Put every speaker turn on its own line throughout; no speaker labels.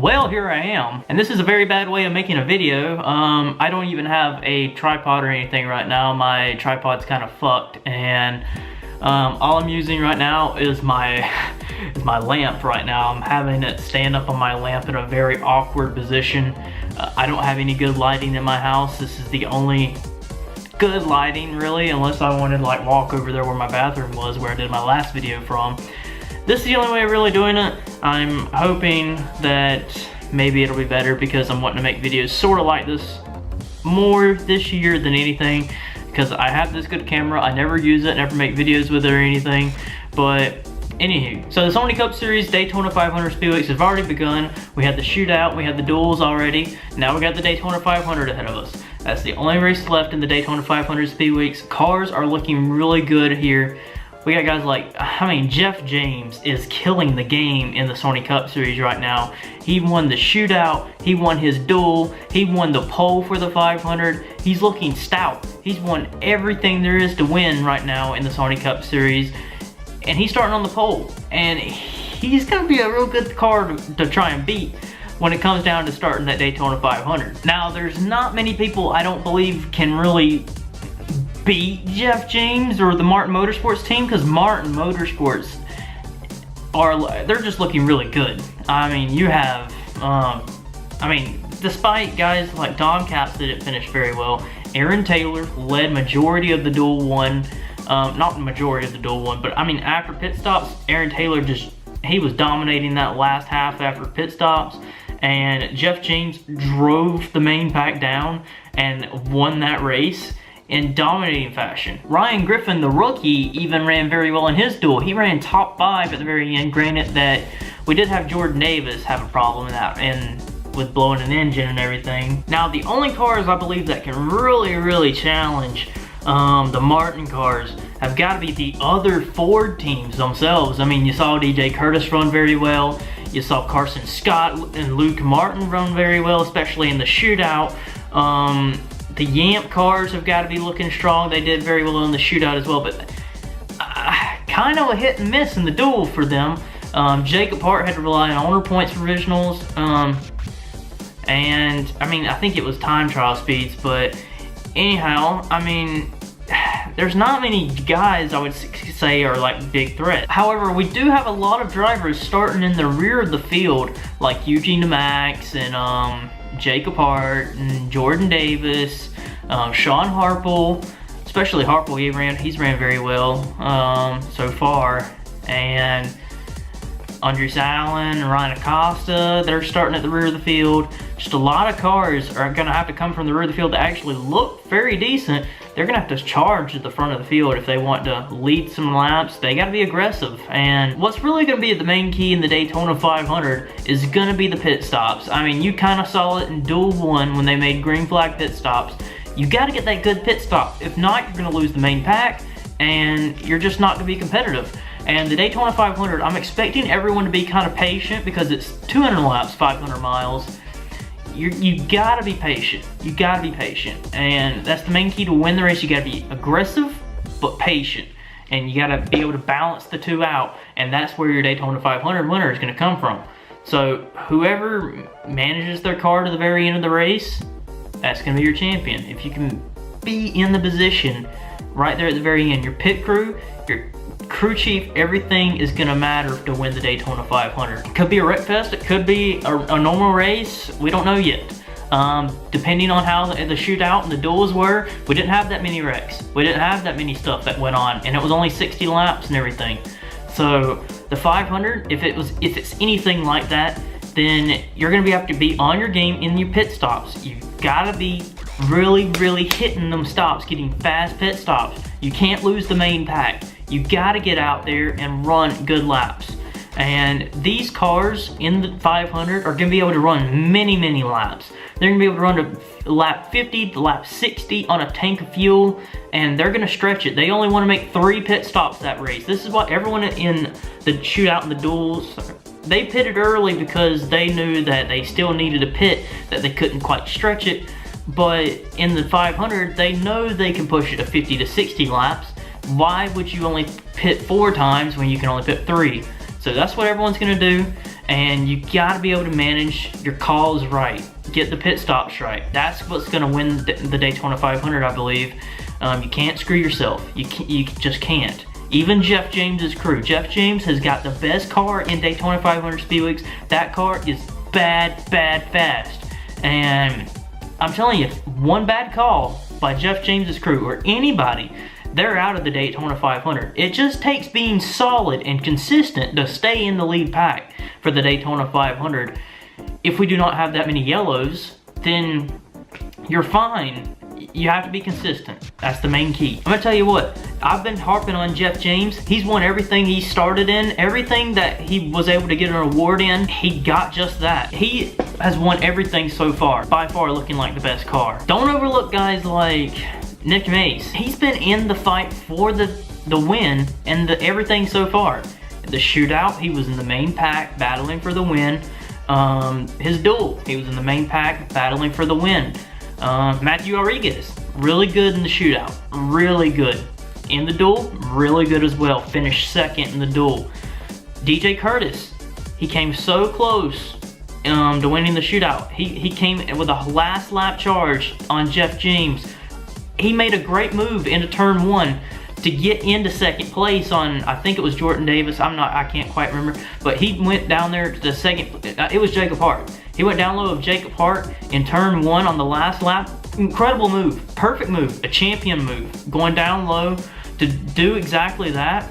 Well, here I am, and this is a very bad way of making a video. I don't even have a tripod or anything right now. My tripod's kind of fucked, and all I'm using right now is my lamp right now. I'm having it stand up on my lamp in a very awkward position. I don't have any good lighting in my house. This is the only good lighting, really, unless I wanted to like walk over there where my bathroom was, where I did my last video from. This is the only way of really doing it. I'm hoping that maybe it'll be better because I'm wanting to make videos sort of like this more this year than anything, because I have this good camera. I never use it, never make videos with it or anything. But anywho, so the Sony Cup Series Daytona 500 Speedweeks have already begun. We had the shootout, we had the duels already. Now we got the Daytona 500 ahead of us. That's the only race left in the Daytona 500 Speedweeks. Cars are looking really good here. We got guys like, Jeff James is killing the game in the Sony Cup Series right now. He won the shootout, he won his duel, he won the pole for the 500. He's looking stout. He's won everything there is to win right now in the Sony Cup Series. And he's starting on the pole. And he's gonna be a real good car to try and beat when it comes down to starting that Daytona 500. Now, there's not many people I don't believe can really beat Jeff James or the Martin Motorsports team, because Martin Motorsports they're just looking really good. I mean, you have, despite guys like Dom Capps that didn't finish very well, Aaron Taylor led majority of the duel one. Not the majority of the duel one, but I mean, after pit stops, Aaron Taylor he was dominating that last half after pit stops, and Jeff James drove the main pack down and won that race in dominating fashion. Ryan Griffin, the rookie, even ran very well in his duel. He ran top 5 at the very end. Granted that we did have Jordan Davis have a problem in that, and with blowing an engine and everything. Now, the only cars I believe that can really challenge the Martin cars have got to be the other Ford teams themselves. I mean, you saw DJ Curtis run very well. You saw Carson Scott and Luke Martin run very well, especially in the shootout. The Yamp cars have got to be looking strong. They did very well in the shootout as well, but kind of a hit and miss in the duel for them. Jacob Hart had to rely on owner points provisionals, and I mean, I think it was time trial speeds, but anyhow, I mean, there's not many guys I would say are like big threats. However, we do have a lot of drivers starting in the rear of the field, like Eugene DeMax and Jacob Hart and Jordan Davis, Sean Harple, especially Harple. He's ran very well so far, and Andres Allen and Ryan Acosta, they're starting at the rear of the field. Just a lot of cars are gonna have to come from the rear of the field to actually look very decent. They're gonna have to charge at the front of the field if they want to lead some laps. They gotta be aggressive. And what's really gonna be the main key in the Daytona 500 is gonna be the pit stops. I mean, you kind of saw it in Duel 1 when they made green flag pit stops. You gotta get that good pit stop. If not, you're gonna lose the main pack and you're just not gonna be competitive. And the Daytona 500, I'm expecting everyone to be kind of patient because it's 200 laps, 500 miles. You gotta be patient. You gotta be patient. And that's the main key to win the race. You gotta be aggressive, but patient. And you gotta be able to balance the two out. And that's where your Daytona 500 winner is gonna come from. So whoever manages their car to the very end of the race, that's gonna be your champion. If you can be in the position right there at the very end, your pit crew, your crew chief, everything is gonna matter to win the Daytona 500. It could be a wreck fest, it could be a normal race, we don't know yet. Depending on how the shootout and the duels were, we didn't have that many wrecks. We didn't have that many stuff that went on, and it was only 60 laps and everything. So the 500, if it's anything like that, then you're gonna have to be on your game in your pit stops. You gotta be really hitting them stops, getting fast pit stops. You can't lose the main pack. You gotta get out there and run good laps. And these cars in the 500 are gonna be able to run many laps. They're gonna be able to run to lap 50 to lap 60 on a tank of fuel, and they're gonna stretch it. They only wanna make 3 pit stops that race. This is what everyone in the shootout and the duels, they pitted early because they knew that they still needed a pit, that they couldn't quite stretch it. But in the 500, they know they can push it to 50 to 60 laps. Why would you only pit 4 times when you can only pit 3? So that's what everyone's gonna do. and you got to be able to manage your calls right, get the pit stops right. That's what's going to win the Daytona 500, I believe. You can't screw yourself. You just can't. Even Jeff James's crew. Jeff James has got the best car in Daytona 500 Speedweeks. That car is bad, bad, fast. And I'm telling you, one bad call by Jeff James's crew or anybody, they're out of the Daytona 500. It just takes being solid and consistent to stay in the lead pack for the Daytona 500. If we do not have that many yellows, then you're fine. You have to be consistent. That's the main key. I'm gonna tell you what, I've been harping on Jeff James. He's won everything he started in, everything that he was able to get an award in, he got just that. He has won everything so far, by far looking like the best car. Don't overlook guys like Nick Mace. He's been in the fight for the win and everything so far. The shootout, he was in the main pack battling for the win. His duel, he was in the main pack battling for the win. Matthew Rodriguez, really good in the shootout, really good. In the duel, really good as well, finished second in the duel. DJ Curtis, he came so close to winning the shootout. He came with a last lap charge on Jeff James. He made a great move into turn one to get into second place on, I think it was Jordan Davis, I can't quite remember, but he went down there to the second, it was Jacob Hart. He went down low of Jacob Hart in turn one on the last lap. Incredible move, perfect move, a champion move. Going down low to do exactly that,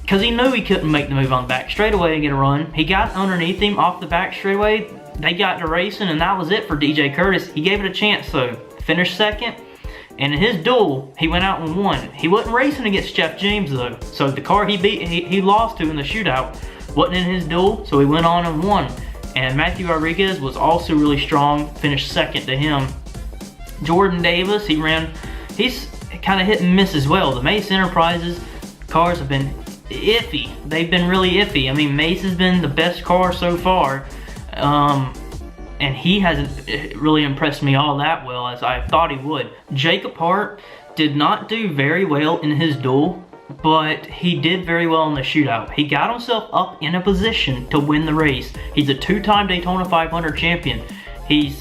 because he knew he couldn't make the move on the back straightaway and get a run. He got underneath him off the back straightaway, they got to racing, and that was it for DJ Curtis. He gave it a chance though, finished second, and in his duel, he went out and won. He wasn't racing against Jeff James though, so the car he lost to in the shootout wasn't in his duel, so he went on and won. And Matthew Rodriguez was also really strong, finished second to him. Jordan Davis, he's kind of hit and miss as well. The Mace Enterprises cars have been iffy. They've been really iffy. I mean, Mace has been the best car so far, and he hasn't really impressed me all that well as I thought he would. Jacob Hart did not do very well in his duel, but he did very well in the shootout. He got himself up in a position to win the race. He's a two-time Daytona 500 champion. He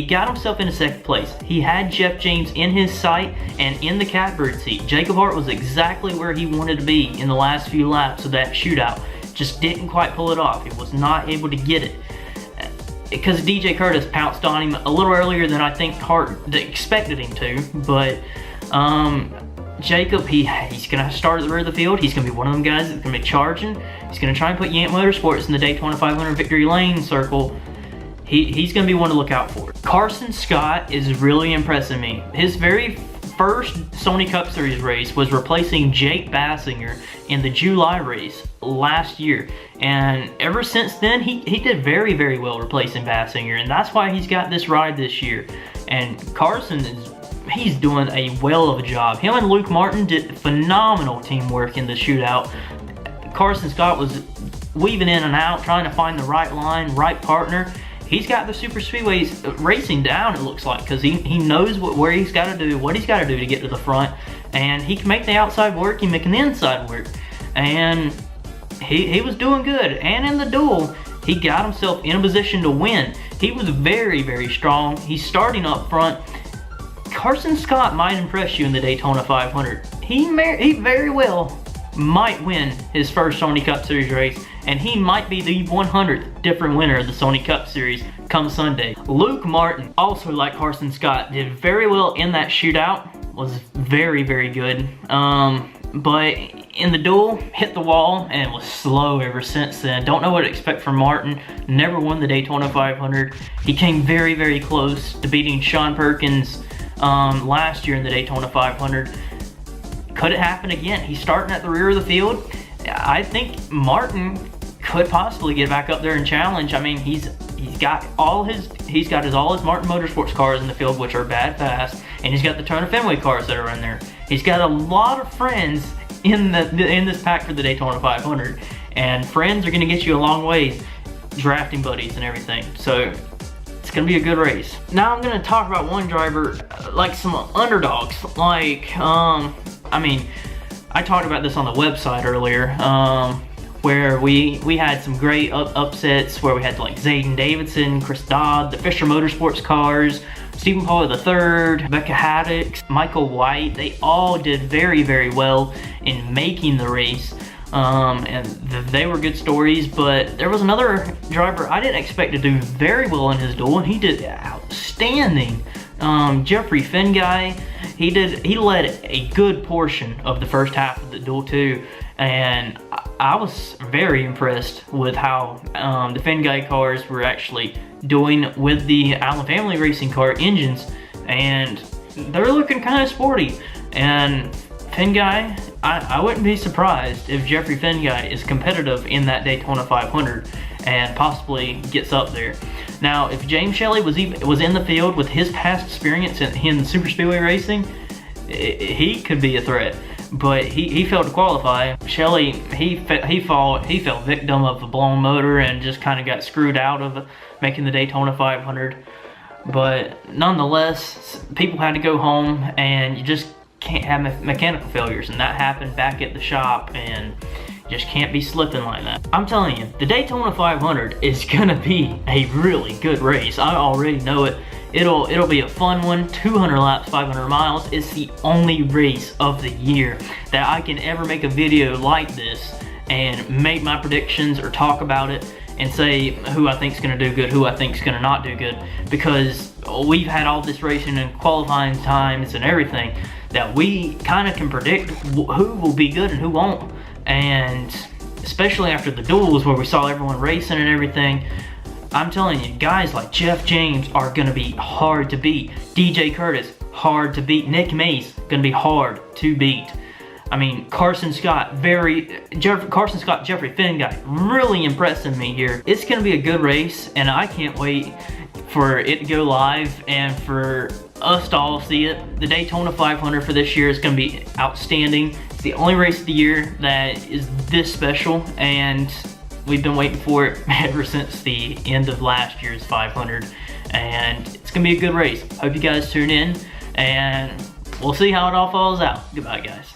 got himself into second place. He had Jeff James in his sight and in the catbird seat. Jacob Hart was exactly where he wanted to be in the last few laps of that shootout. Just didn't quite pull it off. He was not able to get it, because DJ Curtis pounced on him a little earlier than I think Hart expected him to. But Jacob, he's gonna start at the rear of the field. He's gonna be one of them guys that's gonna be charging. He's gonna try and put Yank Motorsports in the Daytona 500 victory lane circle. He's gonna be one to look out for. Carson Scott is really impressing me. His very first Sony Cup Series race was replacing Jake Bassinger in the July race last year. And ever since then, he did very, very well replacing Bassinger. And that's why he's got this ride this year. And Carson he's doing a well of a job. Him and Luke Martin did phenomenal teamwork in the shootout. Carson Scott was weaving in and out, trying to find the right line, right partner. He's got the super speedways racing down, it looks like, because he knows where he's got to do, what he's got to do to get to the front, and he can make the outside work, he can make the inside work, and he was doing good. And in the duel, he got himself in a position to win. He was very, very strong. He's starting up front. Carson Scott might impress you in the Daytona 500. He very well might win his first Sony Cup Series race, and he might be the 100th different winner of the Sony Cup Series come Sunday. Luke Martin, also like Carson Scott, did very well in that shootout, was very, very good. But in the duel, hit the wall and was slow ever since then. Don't know what to expect from Martin. Never won the Daytona 500. He came very, very close to beating Sean Perkins last year in the Daytona 500. Could it happen again? He's starting at the rear of the field. I think Martin could possibly get back up there and challenge. I mean, he's got all his Martin Motorsports cars in the field, which are bad fast, and he's got the Turner Fenway cars that are in there. He's got a lot of friends in this pack for the Daytona 500, and friends are going to get you a long way, drafting buddies and everything. So it's going to be a good race. Now I'm going to talk about one driver, like some underdogs, like I mean, I talked about this on the website earlier. where we had some great upsets where we had like Zayden Davidson, Chris Dodd, the Fisher Motorsports cars, Stephen Paul III, Becca Haddock, Michael White. They all did very, very well in making the race. And they were good stories, but there was another driver I didn't expect to do very well in his duel, and he did outstanding. Jeffrey Fenguy, he led a good portion of the first half of the duel too, and I was very impressed with how the Fenguy cars were actually doing with the Allen Family Racing car engines, and they're looking kind of sporty. And Fenguy, I wouldn't be surprised if Jeffrey Fenguy is competitive in that Daytona 500 and possibly gets up there. Now, if James Shelley was in the field with his past experience in super speedway racing, he could be a threat. But he failed to qualify. Shelley, he fell victim of a blown motor and just kind of got screwed out of making the Daytona 500. But nonetheless, people had to go home, and you just can't have mechanical failures, and that happened back at the shop, and just can't be slipping like that. I'm telling you, the Daytona 500 is gonna be a really good race. I already know it. It'll be a fun one. 200 laps, 500 miles. It's the only race of the year that I can ever make a video like this and make my predictions or talk about it and say who I think's gonna do good, who I think's gonna not do good, because we've had all this racing and qualifying times and everything that we kind of can predict who will be good and who won't. And especially after the duels where we saw everyone racing and everything, I'm telling you, guys like Jeff James are gonna be hard to beat. DJ Curtis, hard to beat. Nick Mace, gonna be hard to beat. I mean, Carson Scott, Jeffrey Fenguy, really impressing me here. It's gonna be a good race, and I can't wait for it to go live and for us to all see it. The Daytona 500 for this year is gonna be outstanding. It's the only race of the year that is this special, and we've been waiting for it ever since the end of last year's 500, and it's gonna be a good race. Hope you guys tune in, and we'll see how it all falls out. Goodbye, guys.